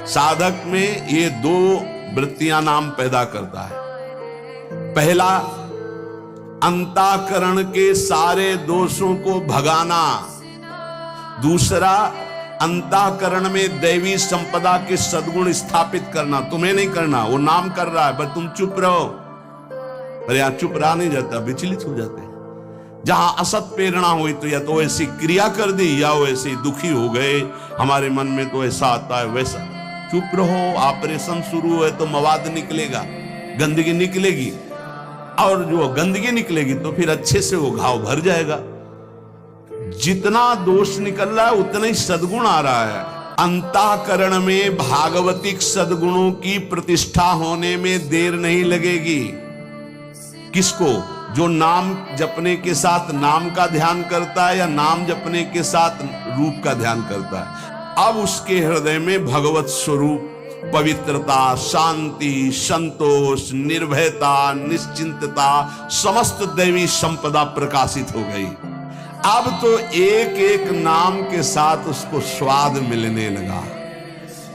साधक में ये दो वृत्तियां नाम पैदा करता है। पहला, अंतःकरण के सारे दोषों को भगाना। दूसरा, अंतःकरण में दैवी संपदा के सद्गुण स्थापित करना। तुम्हें नहीं करना, वो नाम कर रहा है, पर तुम चुप रहो। पर यहां चुप रहा नहीं जाता, विचलित हो जाते हैं। जहां असत प्रेरणा हुई तो या तो ऐसी क्रिया कर दी या वो ऐसे दुखी हो गए, हमारे मन में तो ऐसा आता है वैसा। चुप रहो, ऑपरेशन शुरू है तो मवाद निकलेगा, गंदगी निकलेगी, और जो गंदगी निकलेगी तो फिर अच्छे से वो घाव भर जाएगा। जितना दोष निकल रहा है उतना ही सद्गुण आ रहा है। अंतःकरण में भागवतिक सद्गुणों की प्रतिष्ठा होने में देर नहीं लगेगी। किसको? जो नाम जपने के साथ नाम का ध्यान करता है या नाम जपने के साथ रूप का ध्यान करता है। अब उसके हृदय में भगवत स्वरूप, पवित्रता, शांति, संतोष, निर्भयता, निश्चिंतता, समस्त दैवी संपदा प्रकाशित हो गई। अब तो एक एक नाम के साथ उसको स्वाद मिलने लगा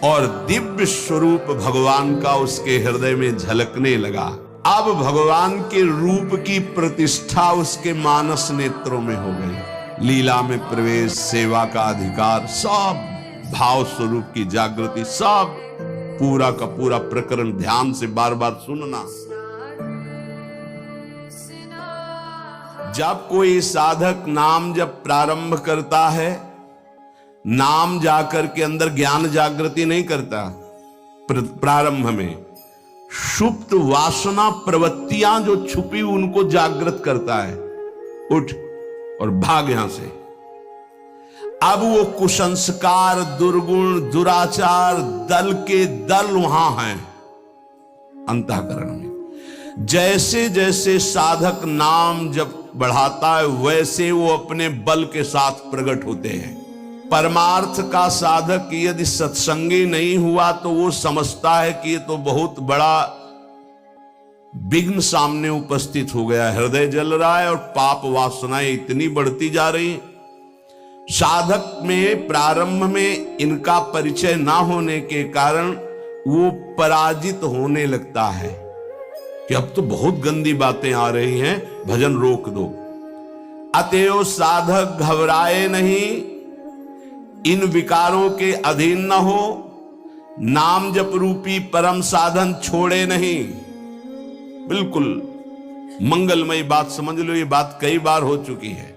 और दिव्य स्वरूप भगवान का उसके हृदय में झलकने लगा। अब भगवान के रूप की प्रतिष्ठा उसके मानस नेत्रों में हो गई। लीला में प्रवेश, सेवा का अधिकार, सब भाव स्वरूप की जागृति, सब पूरा का पूरा प्रकरण ध्यान से बार बार सुनना। जब कोई साधक नाम जब प्रारंभ करता है, नाम जाकर के अंदर ज्ञान जागृति नहीं करता। प्रारंभ में सुप्त वासना प्रवृत्तियां जो छुपी उनको जागृत करता है। उठ और भाग यहां से। अब वो कुसंस्कार, दुर्गुण, दुराचार दल के दल वहां हैं अंतःकरण में। जैसे जैसे साधक नाम जब बढ़ाता है वैसे वो अपने बल के साथ प्रकट होते हैं। परमार्थ का साधक यदि सत्संगी नहीं हुआ तो वो समझता है कि ये तो बहुत बड़ा विघ्न सामने उपस्थित हो गया, हृदय जल रहा है और पाप वासनाएं इतनी बढ़ती जा रही। साधक में प्रारंभ में इनका परिचय ना होने के कारण वो पराजित होने लगता है कि अब तो बहुत गंदी बातें आ रही हैं, भजन रोक दो। अतएव साधक घबराए नहीं, इन विकारों के अधीन न हो, नाम जप रूपी परम साधन छोड़े नहीं। बिल्कुल मंगलमयी बात समझ लो, ये बात कई बार हो चुकी है,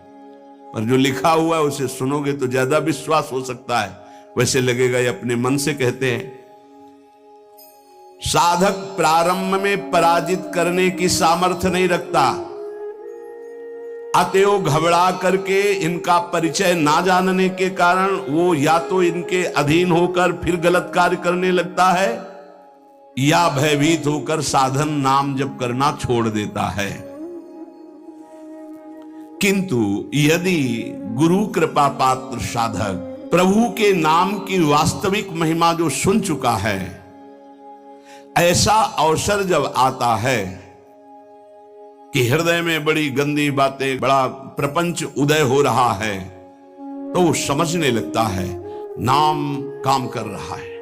पर जो लिखा हुआ है उसे सुनोगे तो ज्यादा विश्वास हो सकता है। वैसे लगेगा ये अपने मन से कहते हैं। साधक प्रारंभ में पराजित करने की सामर्थ्य नहीं रखता, अतएव घबरा करके इनका परिचय ना जानने के कारण वो या तो इनके अधीन होकर फिर गलत कार्य करने लगता है या भयभीत होकर साधन नाम जप करना छोड़ देता है। किंतु यदि गुरु कृपा पात्र साधक प्रभु के नाम की वास्तविक महिमा जो सुन चुका है, ऐसा अवसर जब आता है कि हृदय में बड़ी गंदी बातें, बड़ा प्रपंच उदय हो रहा है, तो वो समझने लगता है नाम काम कर रहा है,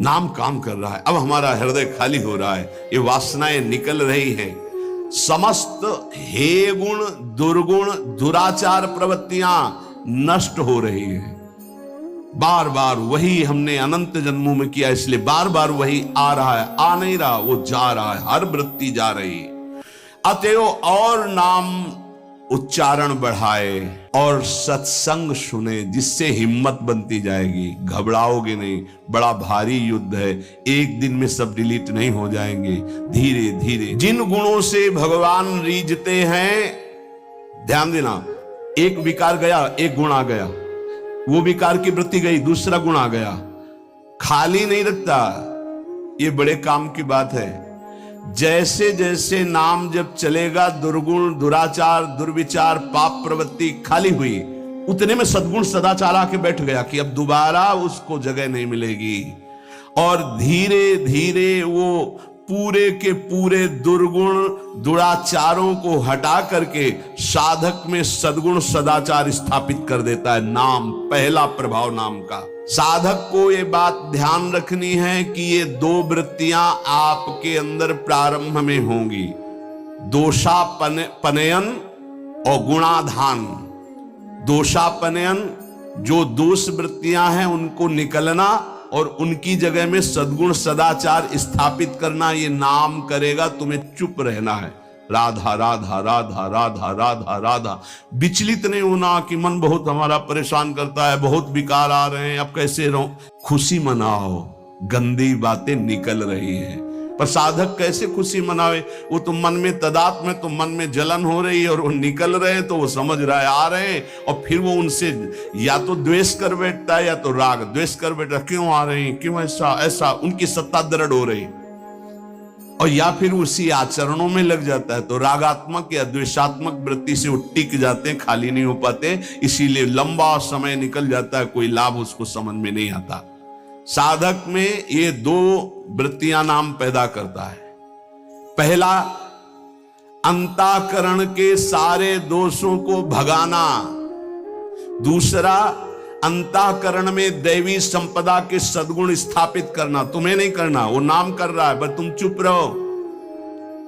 नाम काम कर रहा है। अब हमारा हृदय खाली हो रहा है, ये वासनाएं निकल रही हैं, समस्त हे गुण, दुर्गुण, दुराचार प्रवृत्तियां नष्ट हो रही हैं। बार बार वही हमने अनंत जन्मों में किया, इसलिए बार बार वही आ रहा है, आ नहीं रहा, वो जा रहा है, हर वृत्ति जा रही है। अतएव और नाम उच्चारण बढ़ाए और सत्संग सुने, जिससे हिम्मत बनती जाएगी। घबराओगे नहीं, बड़ा भारी युद्ध है, एक दिन में सब डिलीट नहीं हो जाएंगे। धीरे धीरे जिन गुणों से भगवान रीझते हैं, ध्यान देना, एक विकार गया, एक गुण आ गया, वो विकार की वृत्ति गई, दूसरा गुण आ गया, खाली नहीं रखता। ये बड़े काम की बात है। जैसे जैसे नाम जब चलेगा, दुर्गुण, दुराचार, दुर्विचार, पाप प्रवृत्ति खाली हुई, उतने में सद्गुण सदाचार आके बैठ गया कि अब दोबारा उसको जगह नहीं मिलेगी। और धीरे धीरे वो पूरे के पूरे दुर्गुण दुराचारों को हटा करके साधक में सद्गुण सदाचार स्थापित कर देता है। नाम, पहला प्रभाव नाम का। साधक को ये बात ध्यान रखनी है कि ये दो वृत्तियां आपके अंदर प्रारंभ में होंगी, दोषापनयन और गुणाधान। दोषापनयन, जो दोष वृत्तियां हैं उनको निकलना और उनकी जगह में सद्गुण सदाचार स्थापित करना, ये नाम करेगा। तुम्हें चुप रहना है, राधा राधा राधा राधा राधा राधा। विचलित नहीं होना कि मन बहुत हमारा परेशान करता है, बहुत विकार आ रहे हैं, अब कैसे रहूं। खुशी मनाओ, गंदी बातें निकल रही हैं। पर साधक कैसे खुशी मनावे? वो तो मन में तदात्म में, तो मन में जलन हो रही है और वो निकल रहे हैं तो वो समझ रहा है आ रहे हैं, और फिर वो उनसे या तो द्वेष कर बैठता है या तो राग द्वेष कर बैठता है। क्यों आ रहे हैं, क्यों ऐसा ऐसा, उनकी सत्ता दृढ़ हो रही, और या फिर उसी आचरणों में लग जाता है तो रागात्मक या द्वेषात्मक वृत्ति से वो टिक जाते हैं, खाली नहीं हो पाते। इसीलिए लंबा समय निकल जाता है, कोई लाभ उसको समझ में नहीं आता। साधक में ये दो वृत्तियां नाम पैदा करता है। पहला, अंतःकरण के सारे दोषों को भगाना। दूसरा, अंतःकरण में दैवी संपदा के सद्गुण स्थापित करना। तुम्हें नहीं करना, वो नाम कर रहा है, बस तुम चुप रहो।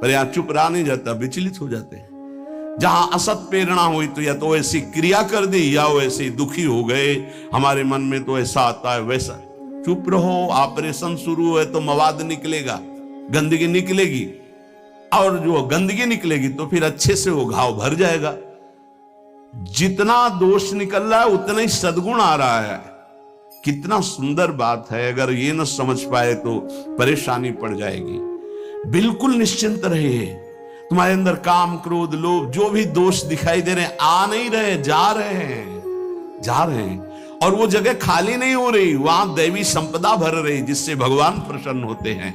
पर यहां चुप रहा नहीं जाता, विचलित हो जाते हैं। जहां असत प्रेरणा हुई तो या तो ऐसी क्रिया कर दी या वो ऐसे दुखी हो गए, हमारे मन में तो ऐसा आता है वैसा। चुप रहो, ऑपरेशन शुरू है तो मवाद निकलेगा, गंदगी निकलेगी, और जो गंदगी निकलेगी तो फिर अच्छे से वो घाव भर जाएगा। जितना दोष निकल रहा है उतना ही सद्गुण आ रहा है। कितना सुंदर बात है, अगर ये न समझ पाए तो परेशानी पड़ जाएगी। बिल्कुल निश्चिंत रहिए, तुम्हारे अंदर काम क्रोध लोभ जो भी दोष दिखाई दे रहे हैं, आ नहीं रहे, जा रहे हैं, जा रहे हैं, और वो जगह खाली नहीं हो रही, वहां दैवी संपदा भर रही, जिससे भगवान प्रसन्न होते हैं।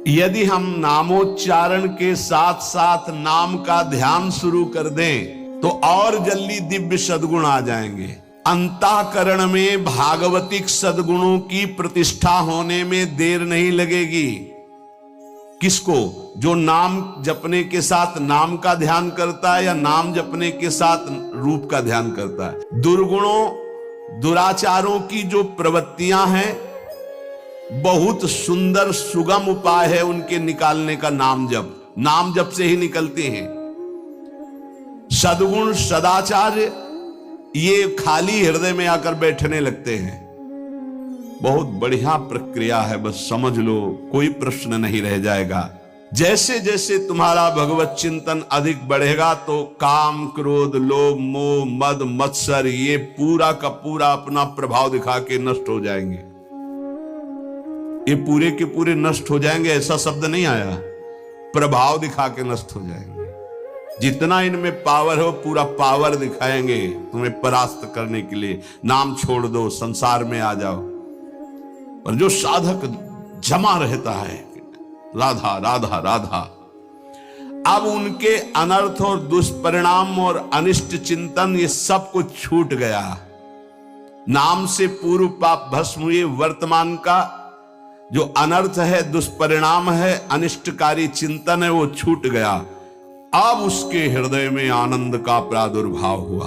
यदि हम नामोच्चारण के साथ साथ नाम का ध्यान शुरू कर दें तो और जल्दी दिव्य सद्गुण आ जाएंगे। अंतःकरण में भागवतिक सद्गुणों की प्रतिष्ठा होने में देर नहीं लगेगी। किसको? जो नाम जपने के साथ नाम का ध्यान करता है या नाम जपने के साथ रूप का ध्यान करता है। दुर्गुणों दुराचारों की जो प्रवृत्तियां हैं, बहुत सुंदर सुगम उपाय है उनके निकालने का नाम जप। नाम जप से ही निकलते हैं। सद्गुण सदाचार ये खाली हृदय में आकर बैठने लगते हैं। बहुत बढ़िया प्रक्रिया है, बस समझ लो, कोई प्रश्न नहीं रह जाएगा। जैसे जैसे तुम्हारा भगवत चिंतन अधिक बढ़ेगा तो काम क्रोध लोभ मोह मद मत्सर ये पूरा का पूरा अपना प्रभाव दिखा के नष्ट हो जाएंगे। ये पूरे के पूरे नष्ट हो जाएंगे, ऐसा शब्द नहीं आया, प्रभाव दिखा के नष्ट हो जाएंगे। जितना इनमें पावर हो पूरा पावर दिखाएंगे तुम्हें परास्त करने के लिए। नाम छोड़ दो, संसार में आ जाओ। पर जो साधक जमा रहता है, राधा राधा राधा, अब उनके अनर्थ और दुष्परिणाम और अनिष्ट चिंतन ये सब कुछ छूट गया। नाम से पूर्व पाप भस्म हुए, वर्तमान का जो अनर्थ है, दुष्परिणाम है, अनिष्टकारी चिंतन है, वो छूट गया। अब उसके हृदय में आनंद का प्रादुर्भाव हुआ।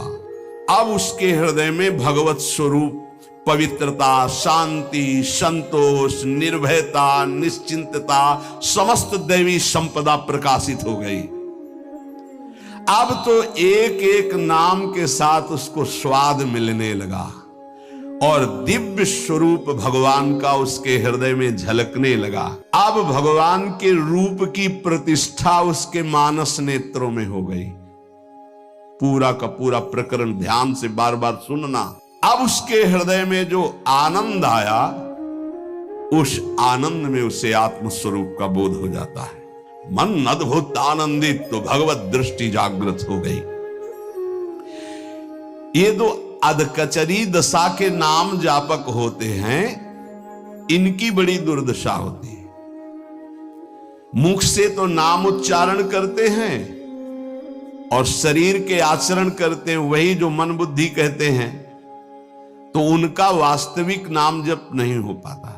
अब उसके हृदय में भगवत स्वरूप पवित्रता, शांति, संतोष, निर्भयता, निश्चिंतता, समस्त दैवी संपदा प्रकाशित हो गई। अब तो एक एक नाम के साथ उसको स्वाद मिलने लगा और दिव्य स्वरूप भगवान का उसके हृदय में झलकने लगा। अब भगवान के रूप की प्रतिष्ठा उसके मानस नेत्रों में हो गई। पूरा का पूरा प्रकरण ध्यान से बार बार सुनना। अब उसके हृदय में जो आनंद आया, उस आनंद में उसे आत्मस्वरूप का बोध हो जाता है। मन अद्भुत आनंदित, तो भगवत दृष्टि जागृत हो गई। ये दो अधकचरी दशा के नाम जापक होते हैं, इनकी बड़ी दुर्दशा होती है। मुख से तो नाम उच्चारण करते हैं और शरीर के आचरण करते हैं, वही जो मन बुद्धि कहते हैं, तो उनका वास्तविक नाम जप नहीं हो पाता।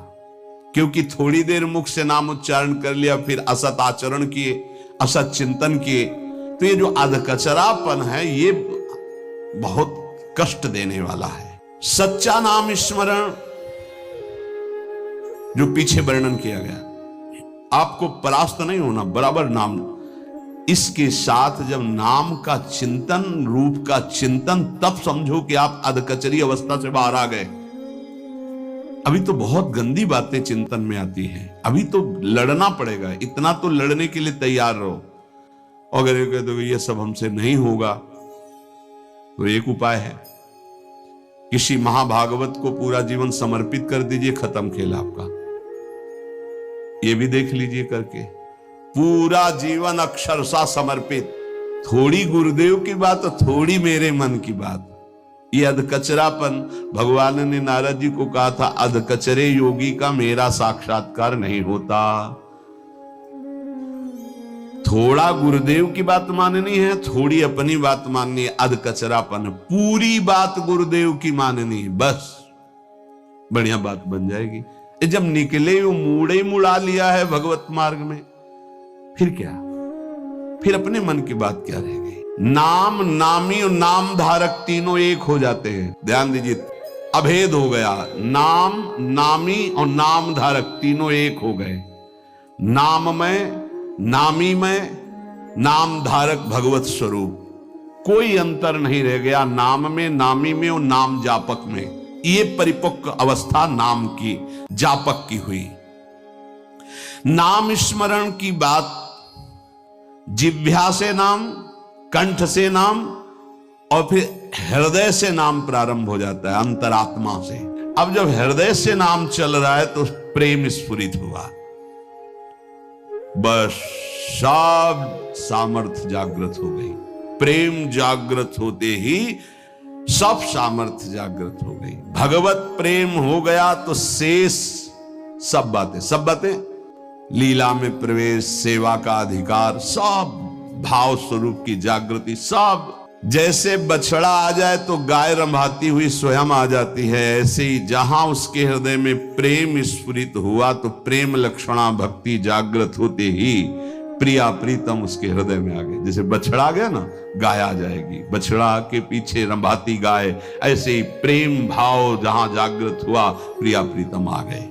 क्योंकि थोड़ी देर मुख से नाम उच्चारण कर लिया, फिर असत आचरण किए, असत चिंतन किए, तो ये जो अधकचरापन है ये बहुत कष्ट देने वाला है। सच्चा नाम स्मरण जो पीछे वर्णन किया गया, आपको परास्त नहीं होना, बराबर नाम। इसके साथ जब नाम का चिंतन, रूप का चिंतन, तब समझो कि आप अधकचरी अवस्था से बाहर आ गए। अभी तो बहुत गंदी बातें चिंतन में आती हैं, अभी तो लड़ना पड़ेगा, इतना तो लड़ने के लिए तैयार रहो। अगर ये कह दो ये सब हमसे नहीं होगा, तो एक उपाय है, किसी महाभागवत को पूरा जीवन समर्पित कर दीजिए, खत्म खेल आपका। ये भी देख लीजिए करके, पूरा जीवन अक्षरशः समर्पित, थोड़ी गुरुदेव की बात और थोड़ी मेरे मन की बात। ये अधकचरापन, भगवान ने नारद जी को कहा था, अधकचरे योगी का मेरा साक्षात्कार नहीं होता। थोड़ा गुरुदेव की बात माननी है, थोड़ी अपनी बात माननी है, अधकचरापन। पूरी बात गुरुदेव की माननी है, बस बढ़िया बात बन जाएगी। जब निकले वो मूड़े मुड़ा लिया है भगवत मार्ग में, फिर क्या, फिर अपने मन की बात क्या रह गई। नाम, नामी और नाम धारक तीनों एक हो जाते हैं, ध्यान दीजिए, अभेद हो गया। नाम, नामी और नाम धारक तीनों एक हो गए। नाम में, नामी में, नाम धारक भगवत स्वरूप, कोई अंतर नहीं रह गया नाम में, नामी में और नाम जापक में। ये परिपक्व अवस्था नाम की, जापक की हुई। नाम स्मरण की बात जिह्वा से नाम, कंठ से नाम और फिर हृदय से नाम प्रारंभ हो जाता है, अंतरात्मा से। अब जब हृदय से नाम चल रहा है तो प्रेम स्फुरित हुआ, बस सब सामर्थ्य जागृत हो गई। प्रेम जागृत होते ही सब सामर्थ्य जागृत हो गई। भगवत प्रेम हो गया तो शेष सब बातें, लीला में प्रवेश, सेवा का अधिकार, सब भाव स्वरूप की जागृति, सब। जैसे बछड़ा आ जाए तो गाय रंभाती हुई स्वयं आ जाती है, ऐसे ही जहां उसके हृदय में प्रेम स्फुरित हुआ तो प्रेम लक्षणा भक्ति जागृत होते ही प्रिया प्रीतम उसके हृदय में आ गए। जैसे बछड़ा आ गया ना, गाय आ जाएगी, बछड़ा के पीछे रंभाती गाय, ऐसे ही प्रेम भाव जहां जागृत हुआ प्रिया प्रीतम आ गए।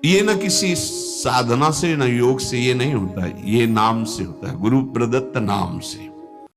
ये न किसी साधना से न योग से ये नहीं होता है, ये नाम से होता है, गुरु प्रदत्त नाम से।